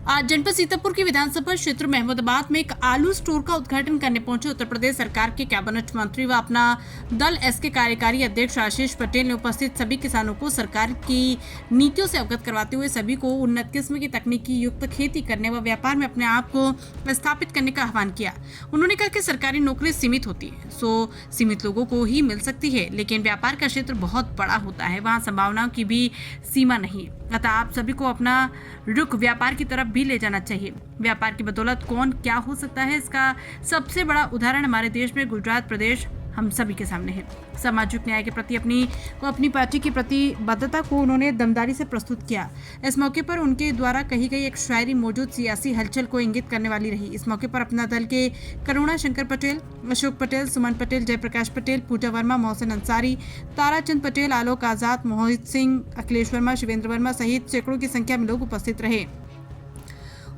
आज जनपद सीतापुर के विधानसभा क्षेत्र महमूदाबाद में एक आलू स्टोर का उद्घाटन करने पहुंचे उत्तर प्रदेश सरकार के कैबिनेट मंत्री व अपना दल एसके कार्यकारी अध्यक्ष आशीष पटेल ने उपस्थित सभी किसानों को सरकार की नीतियों से अवगत करवाते हुए सभी को उन्नत किस्म की तकनीकी युक्त खेती करने व व्यापार में अपने आप को स्थापित करने का आह्वान किया। उन्होंने कहा कि सरकारी नौकरी सीमित होती है, सो सीमित लोगों को ही मिल सकती है, लेकिन व्यापार का क्षेत्र बहुत बड़ा होता है, वहाँ संभावनाओं की भी सीमा नहीं। अतः आप सभी को अपना रुख व्यापार की तरफ भी ले जाना चाहिए। व्यापार की बदौलत कौन क्या हो सकता है, इसका सबसे बड़ा उदाहरण हमारे देश में गुजरात प्रदेश हम सभी के सामने है। सामाजिक न्याय के प्रति अपनी पार्टी की प्रतिबद्धता को उन्होंने दमदारी से प्रस्तुत किया। इस मौके पर उनके द्वारा कही गई एक शायरी मौजूद सियासी हलचल को इंगित करने वाली रही। इस मौके पर अपना दल के करुणा शंकर पटेल, अशोक पटेल, सुमन पटेल, जयप्रकाश पटेल, पूजा वर्मा, मोहसिन अंसारी, ताराचंद पटेल, आलोक आजाद, मोहित सिंह, अखिलेश वर्मा, शिवेंद्र वर्मा सहित सैकड़ों की संख्या में लोग उपस्थित रहे।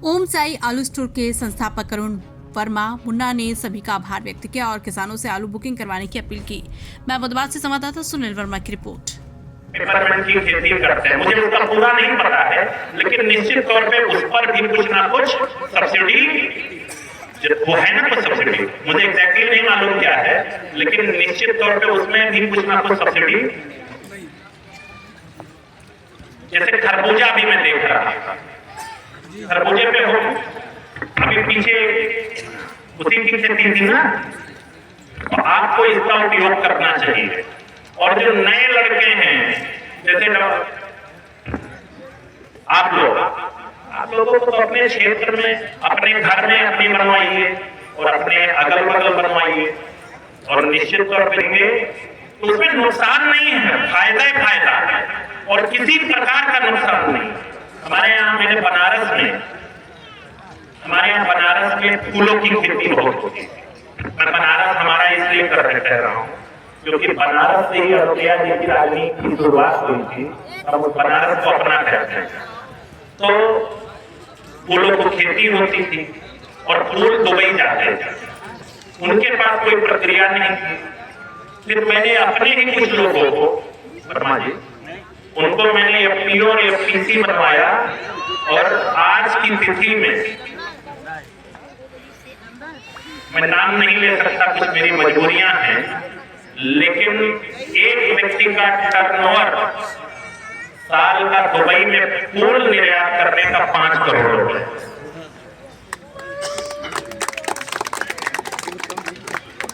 ओम साई आलू स्टोर के संस्थापक करुण वर्मा मुन्ना ने सभी का आभार व्यक्त किया और किसानों से आलू बुकिंग करवाने की अपील की। महमूदाबाद से संवाददाता सुनील वर्मा की रिपोर्ट। पेपरमेंट की खेती करते हैं, मुझे उसका पूरा नहीं पता है, लेकिन निश्चित तौर पे उस पर भी कुछ ना कुछ सब्सिडी वो है ना, कुछ सब्सिडी मुझे एग्जैक्टली नहीं मालूम क्या है, लेकिन निश्चित तौर पे उसमें भी कुछ ना कुछ सब्सिडी, जैसे खरबूजा भी मैं देख रहा था, खरबूजे पे हो अभी पीछे उसी की खेती थी ना, तो आपको इसका उपयोग करना चाहिए। और जो नए लड़के हैं, जैसे आप लोगों को तो अपने क्षेत्र में, अपने घर में अपनी बनवाइए और अपने अगल बगल बनवाइए और निश्चित तौर पर देंगे तो उसमें नुकसान नहीं है, फायदा ही फायदा है और किसी प्रकार का नुकसान नहीं। हमारे यहाँ बनारस में फूलों की खेती बहुत होती है। मैं बनारस हमारा इसलिए कह रहा हूँ क्योंकि बनारस से ही अयोध्या जी की राजनीति की शुरुआत हुई थी, हम बनारस को अपना कहते हैं। तो फूलों को खेती होती थी और फूल दुबई जाते थे, उनके पास कोई प्रक्रिया नहीं थी। फिर मैंने अपने ही कुछ लोगों को, वर्मा जी, उनको मैंने एफपीओ और एफपीसी बनवाया और आज की तिथि में मैं नाम नहीं ले सकता, कुछ मेरी मजबूरियां हैं, लेकिन एक व्यक्ति का टर्नओवर साल का दुबई में फूल निर्यात करने का 5 करोड़ रुपए।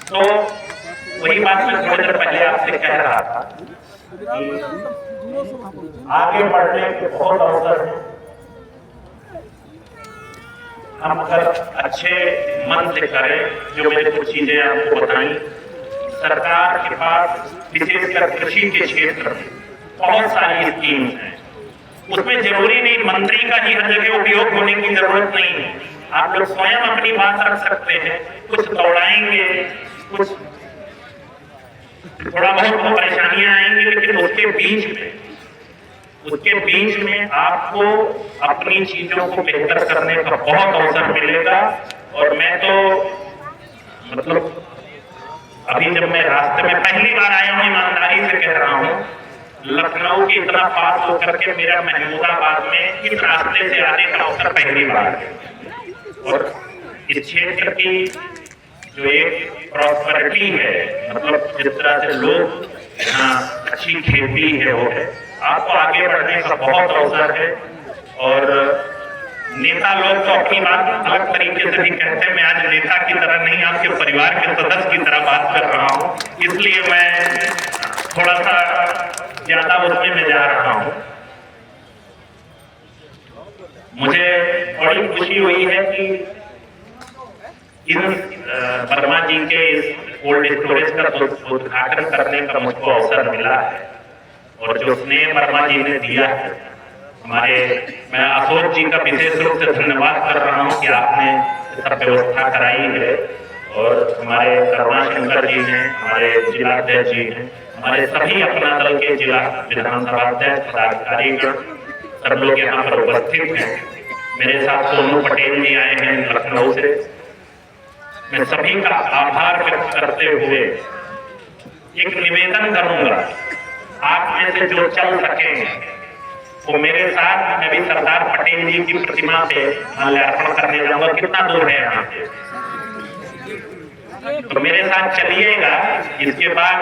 तो वही बात मैं थोड़ी देर पहले आपसे कह रहा था कि आगे बढ़ने के बहुत अवसर हैं। हम अगर अच्छे मन से करें, जो मैंने कुछ चीजें आपको बताई, सरकार के पास विशेषकर कृषि के क्षेत्र में बहुत सारी स्कीम्स हैं। उसमें जरूरी नहीं मंत्री का ही हर जगह उपयोग होने की जरूरत नहीं है। आप लोग स्वयं अपनी बात रख सकते हैं, कुछ दौड़ाएंगे, कुछ थोड़ा बहुत परेशानियां आएंगी, लेकिन उसके बीच में आपको अपनी चीजों को बेहतर करने का बहुत अवसर मिलेगा। और मैं तो मतलब अभी जब मैं रास्ते में पहली बार आया हूं, ईमानदारी से कह रहा हूं, लखनऊ के इतना पास होकर के मेरा महमूदाबाद में इस रास्ते से आने का अवसर पहली बार है। और इस क्षेत्र की जो एक प्रॉस्पेरिटी है, मतलब जिस तरह से लोग यहाँ अच्छी खेती है वो है, आपको आगे बढ़ने का बहुत अवसर है। और नेता लोग तो अपनी बात अलग तरीके से भी कहते हैं, मैं आज नेता की तरह नहीं, आपके परिवार के सदस्य की तरह बात कर रहा हूँ, इसलिए मैं थोड़ा सा ज्यादा उसमें मैं जा रहा हूँ। मुझे बड़ी खुशी हुई है कि इन वर्मा जी के इस कोल्ड स्टोरेज का उद्घाटन करने का मुझको अवसर मिला है और जो स्नेह वर्मा जी ने दिया है मैं अशोक जी का विशेष रूप से धन्यवाद कर रहा हूं कि आपने सब व्यवस्था कराई है। और हमारे करुणा शंकर जी हैं, हमारे जिलाध्यक्ष जी हैं, हमारे सभी अपना दल के जिला विधानसभा अध्यक्ष, पदाधिकारीगण सब लोग यहाँ पर उपस्थित हैं। मेरे साथ सोनू पटेल जी आए हैं लखनऊ से। मैं सभी का आभार व्यक्त करते हुए एक निवेदन करूंगा, आप में से जो चल सके वो मेरे साथ मैं भी सरदार पटेल जी की प्रतिमा पे माल्यार्पण करने जाऊंगा। कितना दूर है यहाँ से, तो मेरे साथ चलिएगा। इसके बाद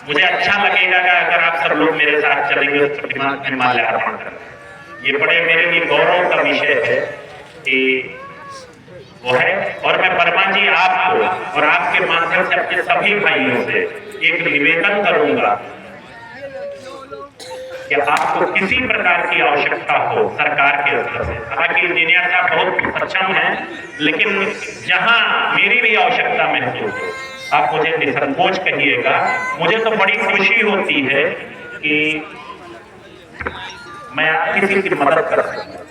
मुझे अच्छा लगेगा कि अगर आप सब लोग मेरे साथ चलेंगे उस प्रतिमा में माल्यार्पण कर। ये बड़े मेरे लिए गौरव का विषय है कि वो है। और मैं वर्मा जी आपको और आपके माध्यम से अपने सभी भाइयों से एक निवेदन करूंगा कि आपको किसी प्रकार की आवश्यकता हो सरकार के स्तर से, हालांकि इंजीनियर साहब बहुत सक्षम है, लेकिन जहां मेरी भी आवश्यकता महसूस हो आप मुझे निसंकोच कहिएगा। मुझे तो बड़ी खुशी होती है कि मैं किसी की मदद कर सकूं।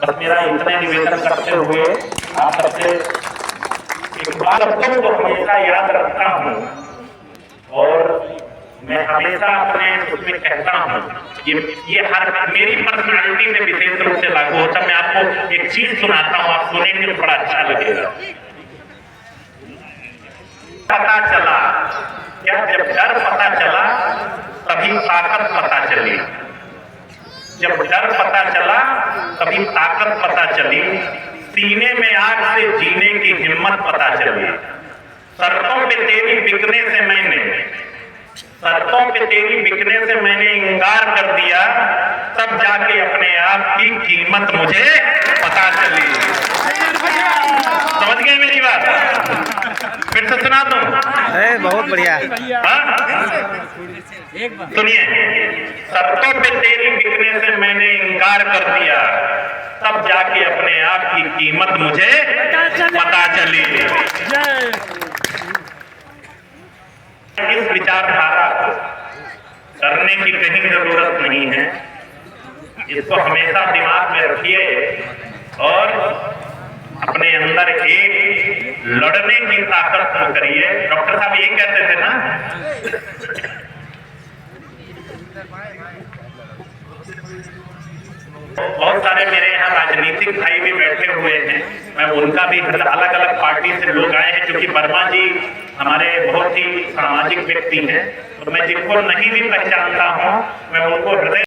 बस मेरा इतना निवेदन करते हुए आप सबसे एक बात को हमेशा याद रखता हूं और मैं हमेशा अपने उसमें कहता हूं, ये हर मेरी पर्सनालिटी में विशेष रूप से लागू होता है। मैं आपको एक चीज सुनाता हूं, आप सुनेंगे तो बड़ा अच्छा लगेगा। पता चला क्या, जब डर पता चला तभी ताकत पता चली। जब डर पता चला तभी ताकत पता चली। सीने में आग से जीने की हिम्मत पता चली। शर्तों पे तेरी बिकने से मैंने इंकार कर दिया, तब जाके अपने आप की कीमत मुझे पता चली। समझ गए मेरी बात? फिर से सुना दूं? बहुत बढ़िया। सुनिए, शर्तों पे तेरी बिकने से मैंने इंकार कर दिया, तब जाके अपने आप की कीमत मुझे पता चली। इस विचारधारा को करने की कहीं जरूरत नहीं है, इसको हमेशा दिमाग में रखिए और अपने अंदर एक लड़ने की ताकत को करिए। डॉक्टर साहब ये कहते थे ना, बहुत सारे मेरे यहाँ राजनीतिक भाई भी बैठे हुए हैं, मैं उनका भी अलग अलग पार्टी से लोग आए हैं, क्योंकि वर्मा जी हमारे बहुत ही सामाजिक व्यक्ति हैं और मैं जिनको नहीं भी पहचानता हूँ मैं उनको हृदय